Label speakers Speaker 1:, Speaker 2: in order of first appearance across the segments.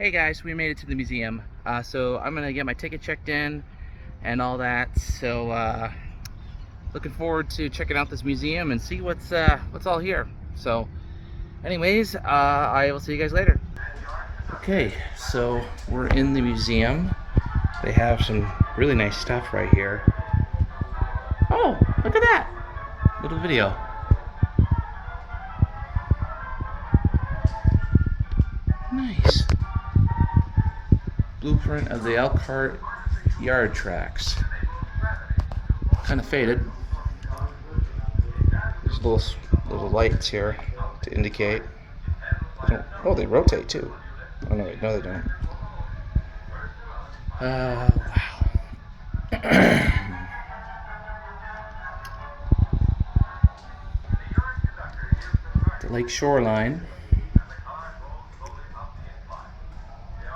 Speaker 1: Hey guys, we made it to the museum. So I'm gonna get my ticket checked in and all that. So looking forward to checking out this museum and see what's all here. So anyways, I will see you guys later. Okay, so we're in the museum. They have some really nice stuff right here. Oh, look at that little video. Nice. Blueprint of the Elkhart yard tracks. Kind of faded. There's little lights here to indicate. Oh, they rotate too. Oh no, no they don't. Wow. The lake shoreline.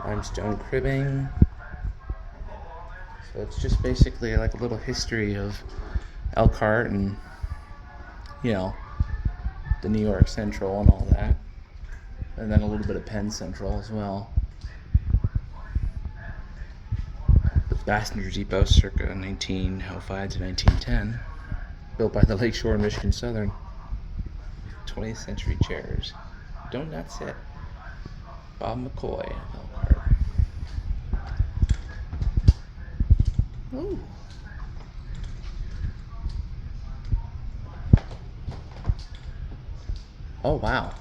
Speaker 1: Limestone cribbing. So it's just basically like a little history of Elkhart and, you know, the New York Central and all that. And then a little bit of Penn Central as well. The passenger depot circa 1905 to 1910. Built by the Lakeshore Michigan Southern. 20th century chairs. Don't not sit. Bob McCoy of Elkhart. Ooh. Oh wow.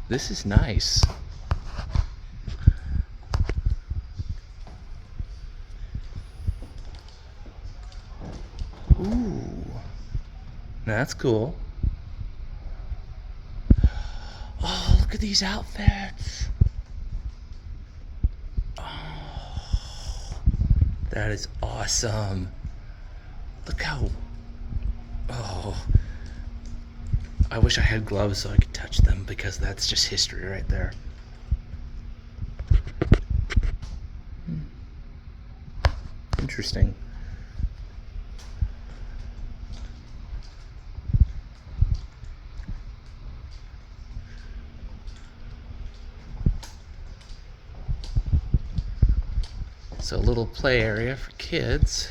Speaker 1: This is nice. Ooh. That's cool. Oh, look at these outfits. Oh, that is awesome. Look how... Oh. I wish I had gloves so I could touch them because that's just history right there. Interesting. So a little play area for kids.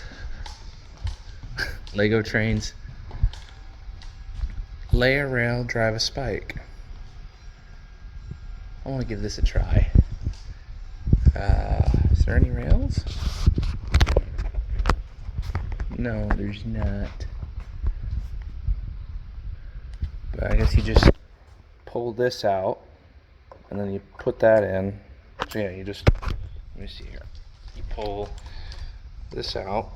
Speaker 1: Lego trains. Lay a rail, drive a spike. I want to give this a try. Is there any rails? No, there's not. But I guess you just pull this out and then you put that in. So yeah, you just, let me see here. You pull this out,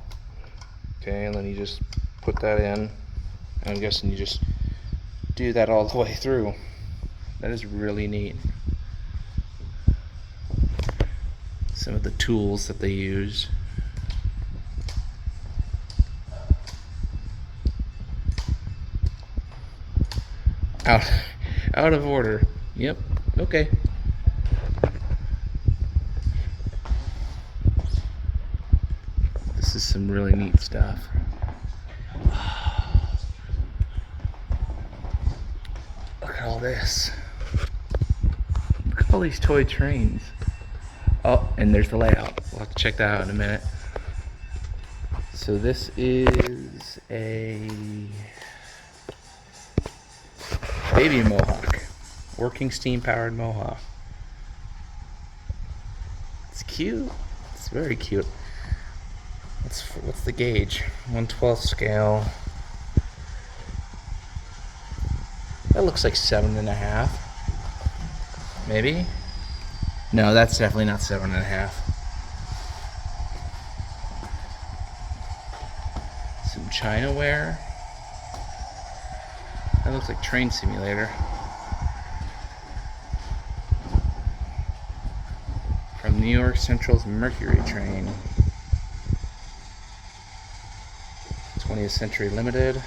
Speaker 1: okay, and then you just put that in. I'm guessing you just do that all the way through. That is really neat. Some of the tools that they use. Out of order. Yep. Okay. This is some really neat stuff. Look at all this. Look at all these toy trains. Oh, and there's the layout. We'll have to check that out in a minute. So this is a baby Mohawk. Working steam-powered Mohawk. It's cute. It's very cute. What's the gauge? 1/12 scale. That looks like 7.5. Maybe? No, that's definitely not 7.5. Some Chinaware. That looks like Train Simulator. From New York Central's Mercury train. 20th Century Limited.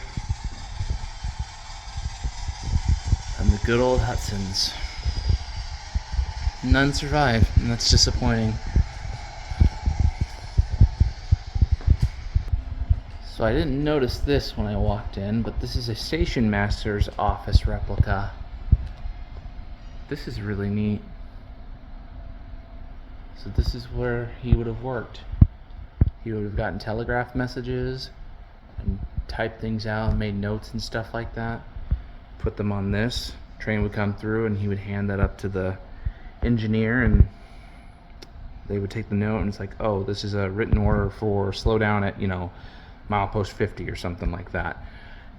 Speaker 1: And the good old Hudsons. None survived, and that's disappointing. So So I didn't notice this when I walked in, but this is a station master's office replica. This is really neat. So this is where he would have worked. He would have gotten telegraph messages and typed things out and made notes and stuff like that. Put them on this. Train would come through and he would hand that up to the engineer, and they would take the note, and it's like, oh, this is a written order for slow down at, milepost 50 or something like that.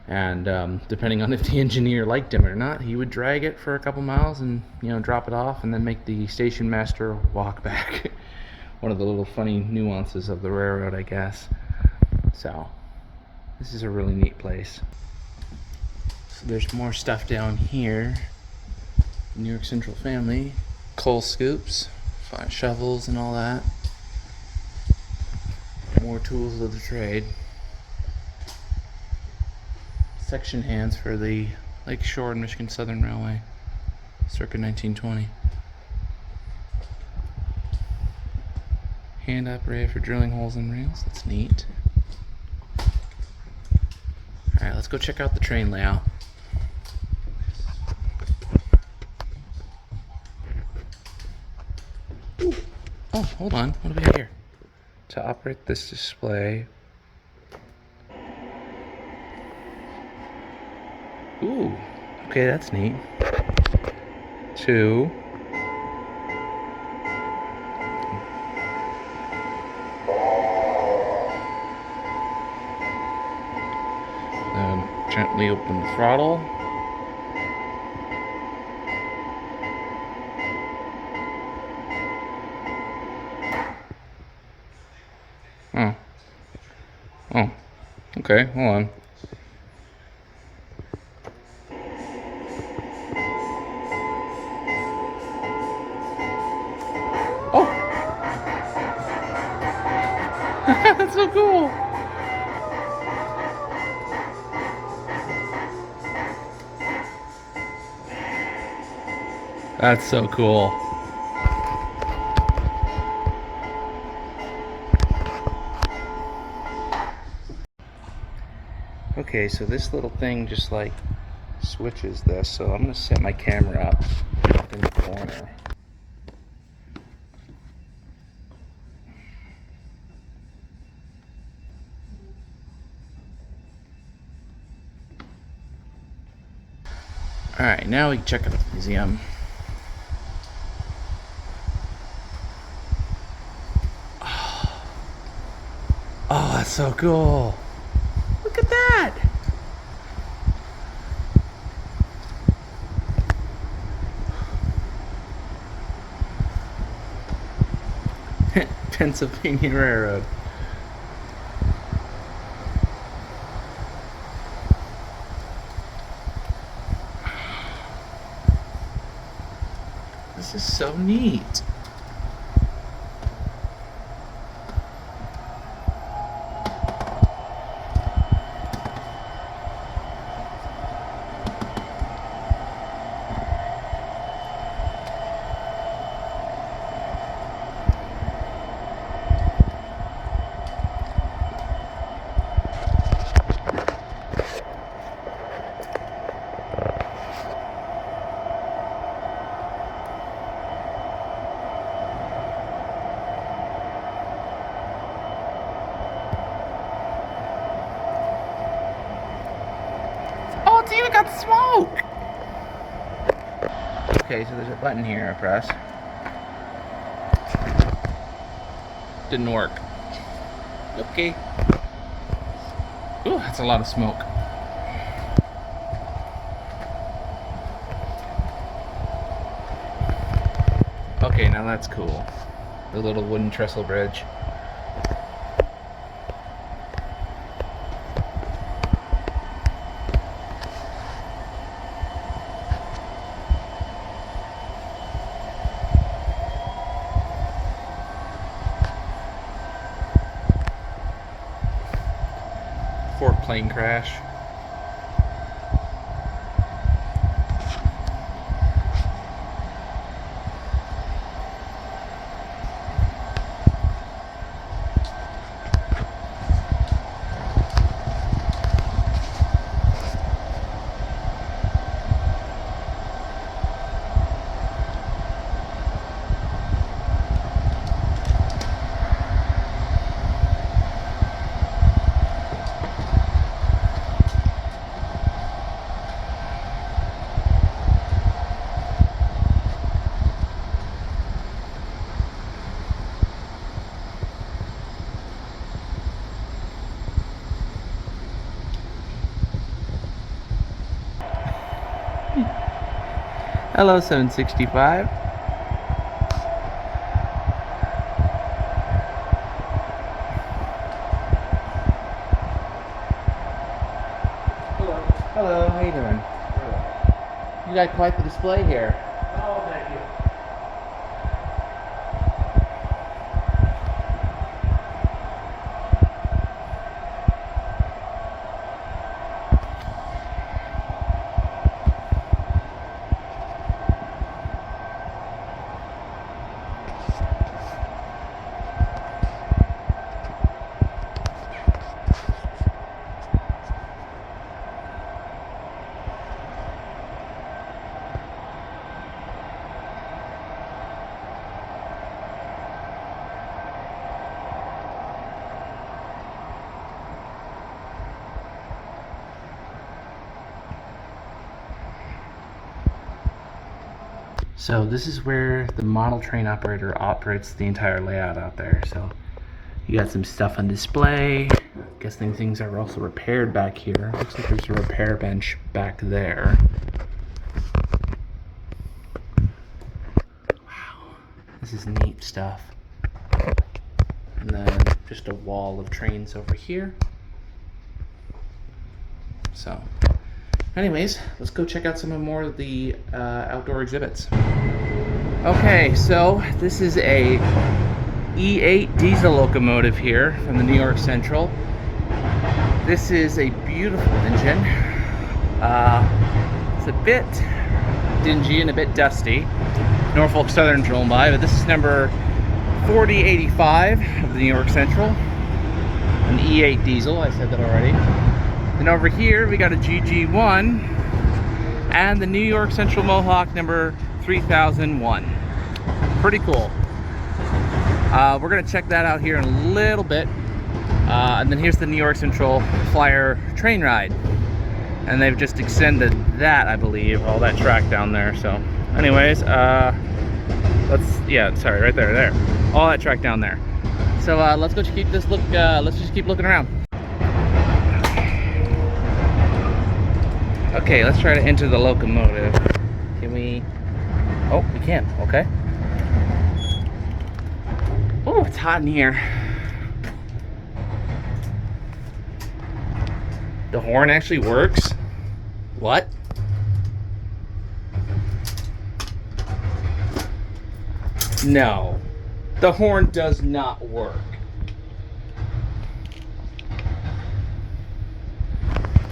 Speaker 1: And depending on if the engineer liked him or not, he would drag it for a couple miles and drop it off, and then make the station master walk back. One of the little funny nuances of the railroad, I guess. So this is a really neat place. So there's more stuff down here. New York Central family, coal scoops, shovels and all that. More tools of the trade. Section hands for the Lake Shore and Michigan Southern Railway, circa 1920. Hand operated for drilling holes in rails. That's neat. Alright, let's go check out the train layout. Ooh. Oh, hold on. What do we have here? To operate this display. Ooh, okay, that's neat. 2. Gently open the throttle. Oh, okay, hold on. Oh! That's so cool! That's so cool. Okay, so this little thing just like switches this, so I'm gonna set my camera up in the corner. Alright, now we can check out the museum. Oh, that's so cool. Look at that. Pennsylvania Railroad. This is so neat. Oh, it's even got smoke! Okay, so there's a button here I press. Didn't work. Okay. Ooh, that's a lot of smoke. Okay, now that's cool. The little wooden trestle bridge. Fort plane crash. Hello, 765.
Speaker 2: Hello.
Speaker 1: Hello, how you doing?
Speaker 2: Hello.
Speaker 1: You got quite the display here.
Speaker 2: Oh, thank you.
Speaker 1: So this is where the model train operator operates the entire layout out there. So you got some stuff on display. Guessing things are also repaired back here. Looks like there's a repair bench back there. Wow, this is neat stuff. And then just a wall of trains over here. So anyways, let's go check out some more of the outdoor exhibits. Okay, so this is a E8 diesel locomotive here from the New York Central. This is a beautiful engine. It's a bit dingy and a bit dusty. Norfolk Southern drawn by, but this is number 4085 of the New York Central. An E8 diesel, I said that already. And over here we got a GG1 and the New York Central Mohawk number 3001. Pretty cool. We're gonna check that out here in a little bit. And then here's the New York Central Flyer train ride. And they've just extended that, I believe, all that track down there. So anyways, right there. All that track down there. So let's go keep this look, let's just keep looking around. Okay, let's try to enter the locomotive. Can we? Oh, we can. Okay. Oh, it's hot in here. The horn actually works? What? No. The horn does not work.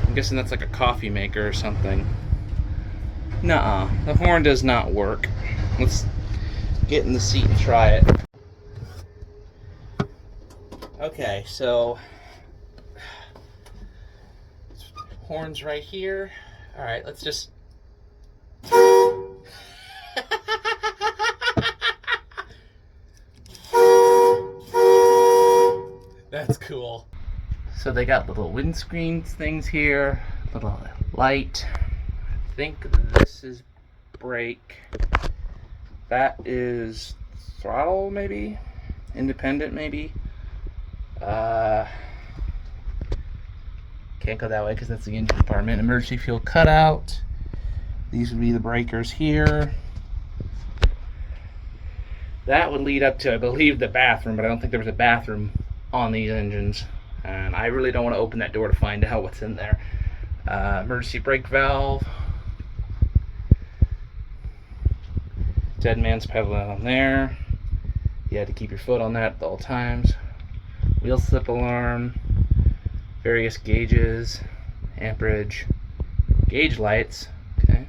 Speaker 1: I'm guessing that's like a coffee maker or something. Nuh-uh. The horn does not work. Let's get in the seat and try it. Okay, so horns right here. All right, let's just that's cool. So they got little windscreen things here, little light. I think this is brake. That is throttle, maybe? Independent, maybe? Can't go that way because that's the engine compartment. Emergency fuel cutout. These would be the breakers here. That would lead up to, I believe, the bathroom, but I don't think there was a bathroom on these engines. And I really don't want to open that door to find out what's in there. Emergency brake valve. Dead man's pedal on there. You had to keep your foot on that at all times. Wheel slip alarm. Various gauges. Amperage. Gauge lights. Okay.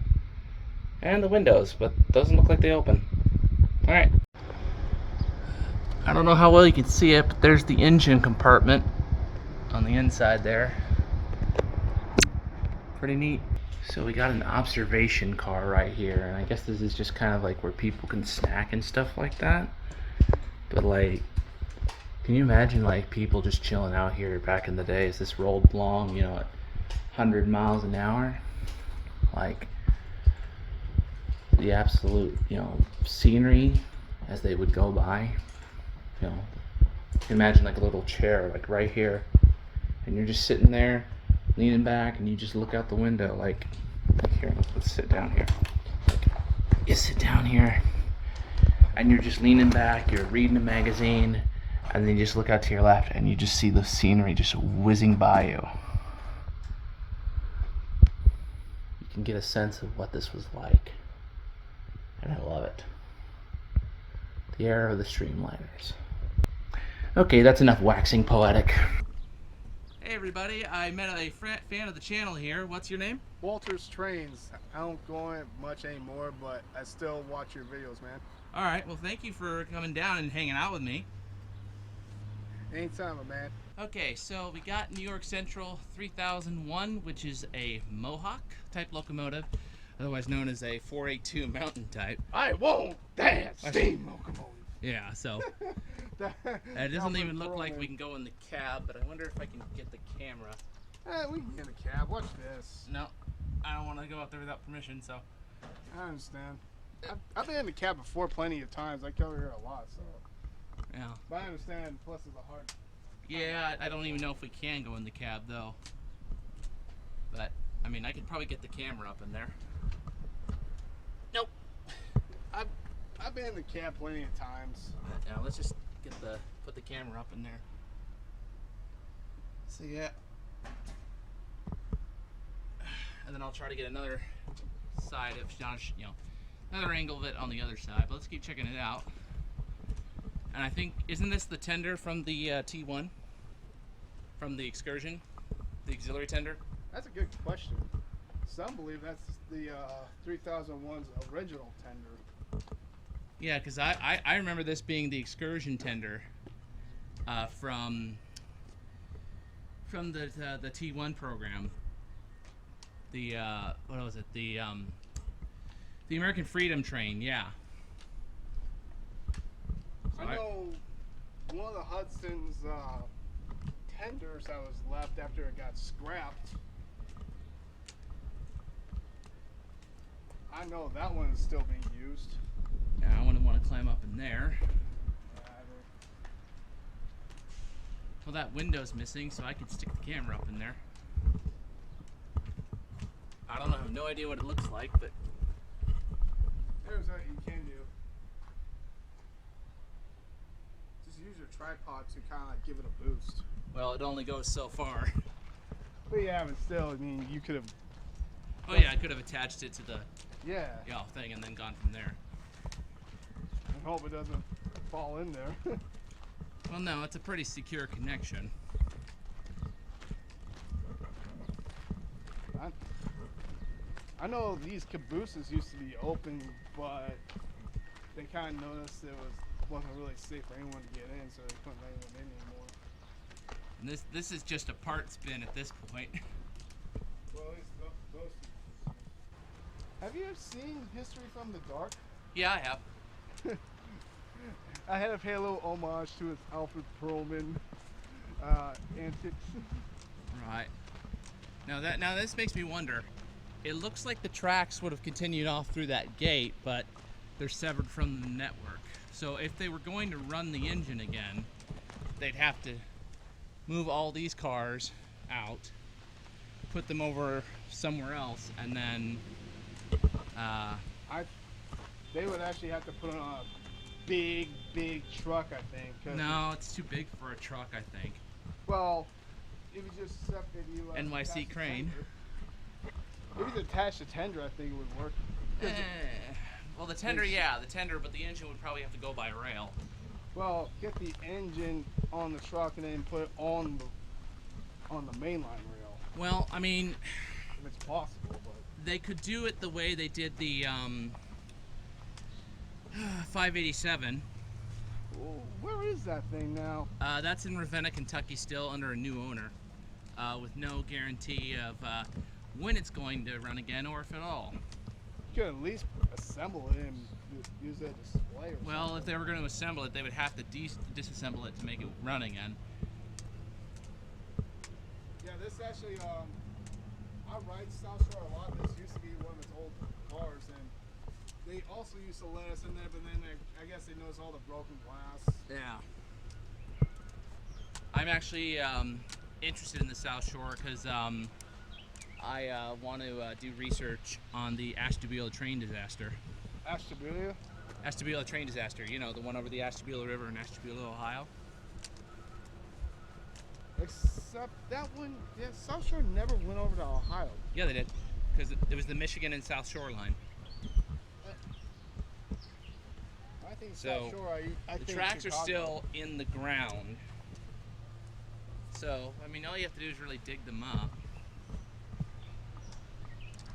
Speaker 1: And the windows, but doesn't look like they open. Alright. I don't know how well you can see it, but there's the engine compartment on the inside there. Pretty neat. So we got an observation car right here, and I guess this is just kind of like where people can snack and stuff like that. But like, can you imagine like people just chilling out here back in the day as this rolled along, you know, at 100 miles an hour? Like the absolute, you know, scenery as they would go by. You know, you can imagine like a little chair like right here, and you're just sitting there leaning back and you just look out the window like here, let's sit down here. you sit down here and you're just leaning back, you're reading a magazine, and then you just look out to your left and you just see the scenery just whizzing by you. You can get a sense of what this was like, and I love it. The era of the streamliners. Okay, that's enough waxing poetic. Hey everybody, I met a fan of the channel here. What's your name?
Speaker 3: Walter's Trains. I don't go in it much anymore, but I still watch your videos, man.
Speaker 1: Alright, well thank you for coming down and hanging out with me.
Speaker 3: Anytime, man.
Speaker 1: Okay, so we got New York Central 3001, which is a Mohawk type locomotive, otherwise known as a 482 mountain type.
Speaker 3: I won't dance steam locomotive.
Speaker 1: Yeah, so it doesn't even look like we can go in the cab, but I wonder if I can get the camera.
Speaker 3: We can get in the cab. Watch this.
Speaker 1: No, I don't want to go out there without permission, so.
Speaker 3: I understand. I've been in the cab before plenty of times. I come here a lot, so.
Speaker 1: Yeah.
Speaker 3: But I understand. Plus, it's a hard.
Speaker 1: Yeah, I don't even know if we can go in the cab though. But I mean, I could probably get the camera up in there. Nope.
Speaker 3: I've been in the cab plenty of times.
Speaker 1: Now let's just put the camera up in there. So yeah. And then I'll try to get another side of, another angle of it on the other side. But let's keep checking it out. And I think, isn't this the tender from the T1? From the excursion? The auxiliary tender?
Speaker 3: That's a good question. Some believe that's the 3001's original tender.
Speaker 1: Yeah, because I remember this being the excursion tender from the T1 program. The what was it? The American Freedom Train. Yeah. So
Speaker 3: I know one of the Hudson's tenders that was left after it got scrapped. I know that one is still being used.
Speaker 1: Yeah, I wouldn't want to climb up in there. Well, that window's missing, so I could stick the camera up in there. I don't know, I have no idea what it looks like, but
Speaker 3: There's what you can do. Just use your tripod to kind of give it a boost.
Speaker 1: well, it only goes so far.
Speaker 3: But yeah, but still, I mean, you could have.
Speaker 1: Oh yeah, I could have attached it to the
Speaker 3: Yeah.
Speaker 1: thing and then gone from there.
Speaker 3: And hope it doesn't fall in there.
Speaker 1: Well, no, it's a pretty secure connection.
Speaker 3: I know these cabooses used to be open, but they kind of noticed wasn't really safe for anyone to get in, so they couldn't let anyone in anymore.
Speaker 1: And this is just a parts bin at this point.
Speaker 3: Well, at least those two. Have you ever seen History from the Dark?
Speaker 1: Yeah, I have.
Speaker 3: I had a Halo homage to his Alfred Perlman antics.
Speaker 1: Right. Now this makes me wonder. It looks like the tracks would have continued off through that gate, but they're severed from the network. So if they were going to run the engine again, they'd have to move all these cars out, put them over somewhere else, and then
Speaker 3: They would actually have to put on a big truck, I think.
Speaker 1: no, it's too big for a truck, I think.
Speaker 3: Well, if you just if you
Speaker 1: NYC crane.
Speaker 3: If you attach the tender, I think it would work.
Speaker 1: Well, the tender, yeah, the tender, but the engine would probably have to go by rail.
Speaker 3: Well, get the engine on the truck and then put it on the mainline rail.
Speaker 1: Well, I mean,
Speaker 3: If it's possible, but
Speaker 1: they could do it the way they did the 587.
Speaker 3: where is that thing now?
Speaker 1: That's in Ravenna, Kentucky, still under a new owner, with no guarantee of when it's going to run again or if at all.
Speaker 3: You could at least assemble it and use that display or
Speaker 1: Well,
Speaker 3: something.
Speaker 1: if they were going to assemble it, they would have to disassemble it to make it run again.
Speaker 3: Yeah, this actually, I ride South Shore a lot. This used to be one of its old cars, and they also used to let us in there, but then I guess they noticed all the broken glass.
Speaker 1: Yeah. I'm actually interested in the South Shore because I want to do research on the Ashtabula train disaster.
Speaker 3: Ashtabula.
Speaker 1: Ashtabula train disaster. You know, the one over the Ashtabula River in Ashtabula, Ohio.
Speaker 3: Except that one, yeah, South Shore never went over to Ohio.
Speaker 1: Yeah, they did. Because it was the Michigan and South Shore line.
Speaker 3: I think
Speaker 1: So,
Speaker 3: South Shore, I
Speaker 1: the
Speaker 3: think
Speaker 1: tracks are
Speaker 3: Chicago.
Speaker 1: still in the ground. So, I mean, all you have to do is really dig them up.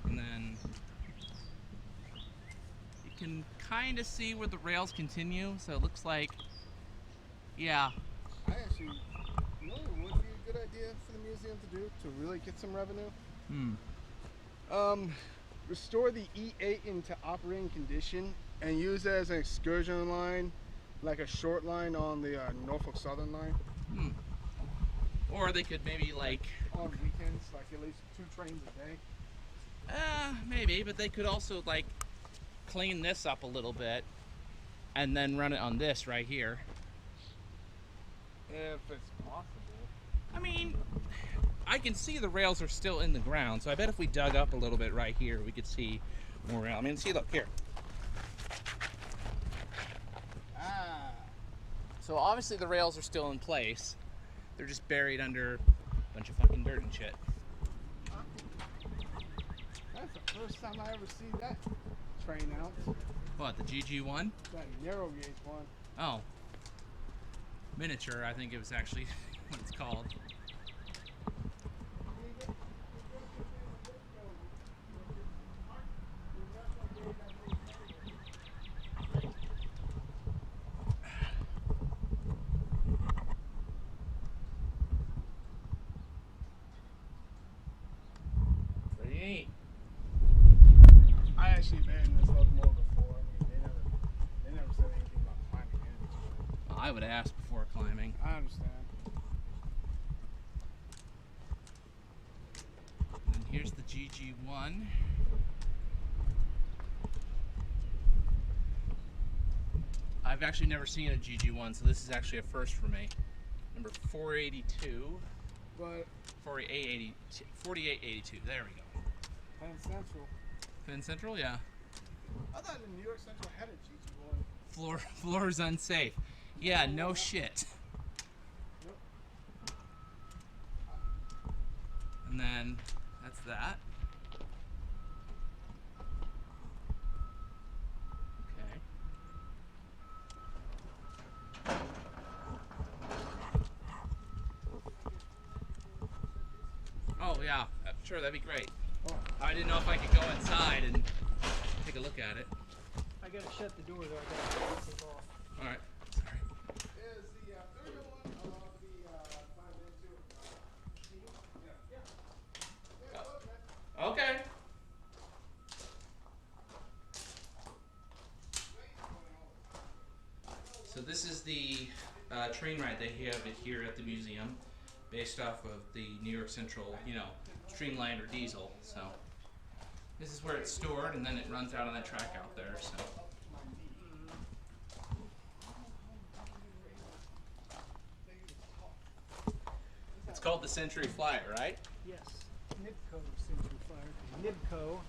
Speaker 1: And then you can kind of see where the rails continue. So it looks like, yeah.
Speaker 3: I actually, you know what would be a good idea for the museum to do to really get some revenue? Restore the E8 into operating condition and use it as an excursion line, like a short line on the Norfolk Southern line.
Speaker 1: Or they could maybe like,
Speaker 3: On weekends, like at least 2 trains a day.
Speaker 1: maybe, but they could also like clean this up a little bit and then run it on this right here.
Speaker 3: If it's possible.
Speaker 1: I mean, I can see the rails are still in the ground, so I bet if we dug up a little bit right here, we could see more rail. I mean, see, look here. So obviously the rails are still in place. They're just buried under a bunch of fucking dirt and shit.
Speaker 3: That's the first time I ever see that train out.
Speaker 1: What, the GG1?
Speaker 3: That narrow gauge one.
Speaker 1: Oh. Miniature, I think it was actually what it's called. Pretty neat.
Speaker 3: I actually been in this locomotive before. I mean, they never said anything about climbing in.
Speaker 1: Well, I would ask before climbing.
Speaker 3: I understand.
Speaker 1: And here's the GG1. I've actually never seen a GG1, so this is actually a first for me. Number 482.
Speaker 3: But
Speaker 1: 4882. There we go.
Speaker 3: Penn Central.
Speaker 1: Penn Central, yeah.
Speaker 3: I thought the New York Central had a GG1.
Speaker 1: Floor's unsafe. Yeah, no shit.
Speaker 3: Yep.
Speaker 1: And then that's that. Okay. Oh yeah, sure, that'd be great.
Speaker 3: Oh.
Speaker 1: I didn't know if I could go inside and take a look at it.
Speaker 2: I gotta shut the door though. I gotta take off.
Speaker 1: All right. Sorry.
Speaker 3: Is the third one allowed to be climbed into? Yeah. Look, man.
Speaker 1: Okay. So this is the train ride they have it here at the museum, based off of the New York Central, you know, streamlined or diesel. So this is where it's stored, and then it runs out on that track out there. So it's called the Century Flyer, right?
Speaker 2: Yes. Nibco Century Flyer. Nibco.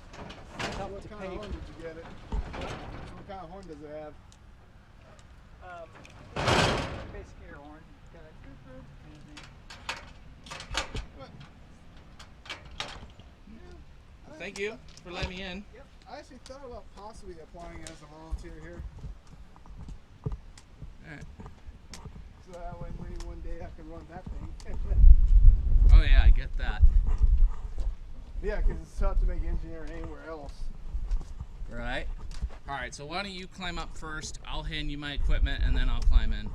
Speaker 2: Help
Speaker 3: What
Speaker 2: to
Speaker 3: kind of
Speaker 2: pay.
Speaker 3: horn did you get it? What kind of horn does it have?
Speaker 2: Basic air horn. Got a
Speaker 1: Thank you for letting me in.
Speaker 3: I actually thought about possibly applying as a volunteer here,
Speaker 1: All right.
Speaker 3: so that way maybe one day I can run that thing.
Speaker 1: Oh yeah, I get that.
Speaker 3: Yeah, because it's tough to make engineering anywhere else.
Speaker 1: Right. All right. So why don't you climb up first? I'll hand you my equipment, and then I'll climb in.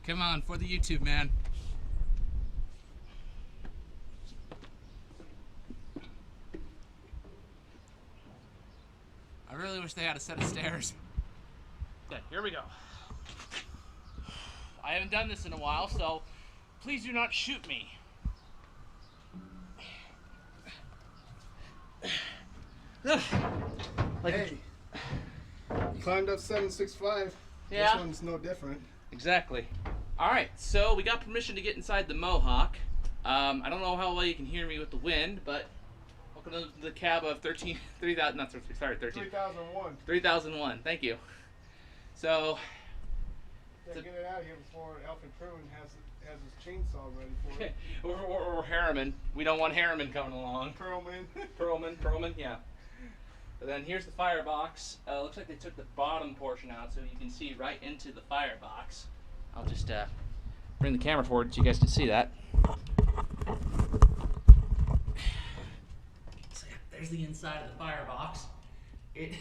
Speaker 1: Come on, for the YouTube, man. I really wish they had a set of stairs. Okay, here we go. I haven't done this in a while, so please do not shoot me. Like,
Speaker 3: Hey, you climbed up 765.
Speaker 1: Yeah.
Speaker 3: This one's no different.
Speaker 1: exactly. All right, so we got permission to get inside the Mohawk. I don't know how well you can hear me with the wind, but welcome to the cab of 3000, not 13, sorry,
Speaker 3: 3001.
Speaker 1: 3001. Thank you. So,
Speaker 3: Gotta get it out of here before Elfin Truman has his chainsaw ready for it.
Speaker 1: or Harriman. We don't want Harriman coming along. Perlman, yeah. But then here's the firebox. Looks like they took the bottom portion out so you can see right into the firebox. I'll just bring the camera forward so you guys can see that. So yeah, there's the inside of the firebox. It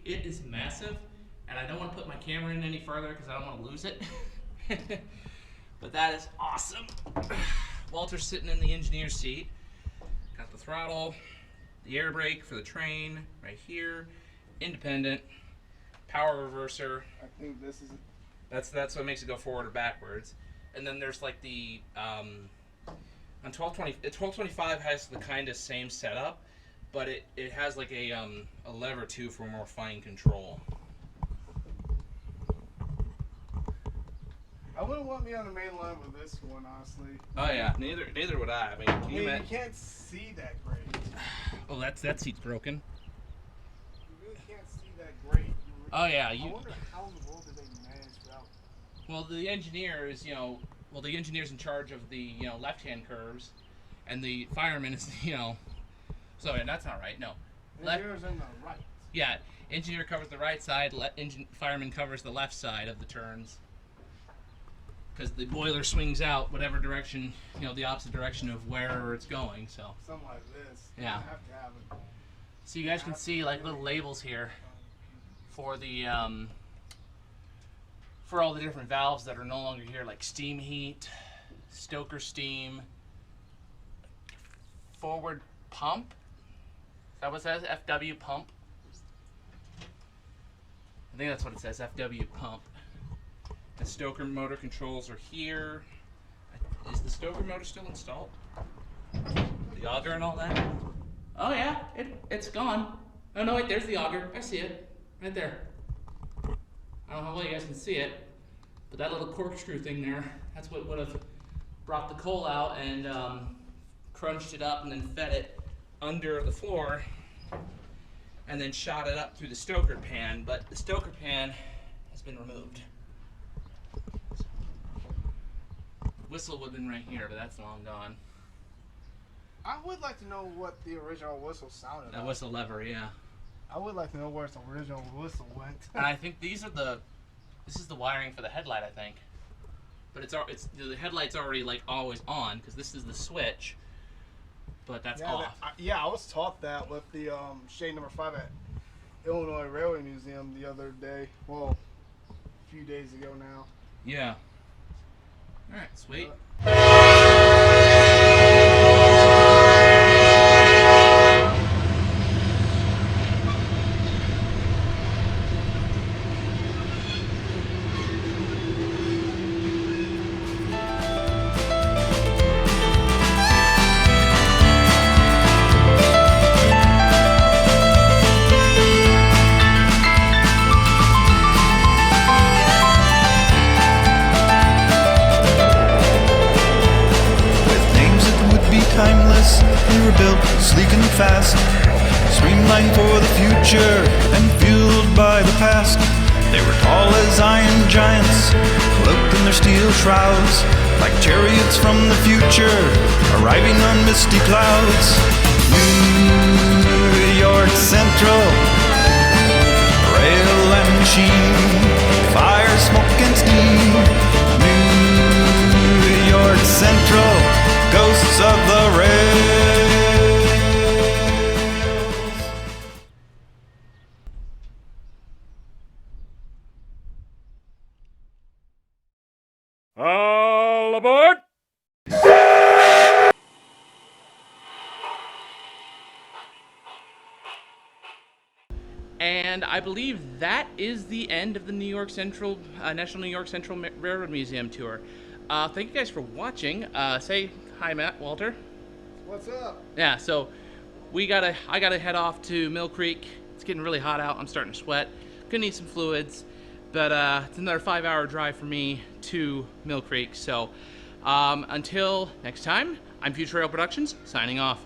Speaker 1: it is massive, and I don't want to put my camera in any further because I don't want to lose it. But that is awesome. Walter's sitting in the engineer's seat. Got the throttle, the air brake for the train right here, independent, power reverser.
Speaker 3: I think this is.
Speaker 1: That's what makes it go forward or backwards. And then there's like the on 1225 has the kind of same setup, but it has like a lever too for more fine control.
Speaker 3: I wouldn't want me on the main line with this one, honestly.
Speaker 1: Oh yeah, neither would I. I mean,
Speaker 3: You can't see that great.
Speaker 1: Oh, that seat's broken.
Speaker 3: You really can't see that great.
Speaker 1: Oh yeah,
Speaker 3: I wonder how in the world did they manage that.
Speaker 1: Well, the engineer is, the engineer's in charge of the, left-hand curves, and the fireman is, sorry, that's not right, no.
Speaker 3: Engineer's in the right.
Speaker 1: Yeah, engineer covers the right side, fireman covers the left side of the turns. Because the boiler swings out whatever direction, the opposite direction of wherever it's going, so.
Speaker 3: Something like this.
Speaker 1: Yeah.
Speaker 3: You have to have it.
Speaker 1: So you guys can see, like, little labels here for the, for all the different valves that are no longer here, like steam heat, stoker steam, forward pump. Is that what it says? FW pump. I think that's what it says, FW pump. The stoker motor controls are here. Is the stoker motor still installed? The auger and all that? Oh yeah, it's gone. Oh no, wait, there's the auger. I see it. Right there. I don't know how well you guys can see it, but that little corkscrew thing there, that's what would have brought the coal out and crunched it up and then fed it under the floor and then shot it up through the stoker pan, but the stoker pan has been removed. Whistle would have been right here, but that's long gone.
Speaker 3: I would like to know what the original whistle sounded
Speaker 1: That
Speaker 3: like.
Speaker 1: whistle lever, yeah.
Speaker 3: I would like to know where the original whistle went.
Speaker 1: And I think this is the wiring for the headlight, I think. But the headlight's already like always on because this is the switch. But that's off.
Speaker 3: I was taught that with the shade number 5 at Illinois Railway Museum the other day. Well, a few days ago now.
Speaker 1: Yeah. All right, sweet.
Speaker 4: Timeless, they were built sleek and fast, streamlined for the future and fueled by the past. They were tall as iron giants, cloaked in their steel shrouds, like chariots from the future, arriving on misty clouds. New York Central, rail and machine, fire, smoke and steam. New York Central, ghosts of the rails.
Speaker 5: All aboard!
Speaker 1: And I believe that is the end of the New York Central, National New York Central Railroad Museum tour. Thank you guys for watching. Say hi, Matt, Walter.
Speaker 3: What's up?
Speaker 1: Yeah, so I gotta head off to Mill Creek. It's getting really hot out. I'm starting to sweat. Gonna need some fluids, but it's another 5-hour drive for me to Mill Creek. So Until next time, I'm Future Rail Productions, signing off.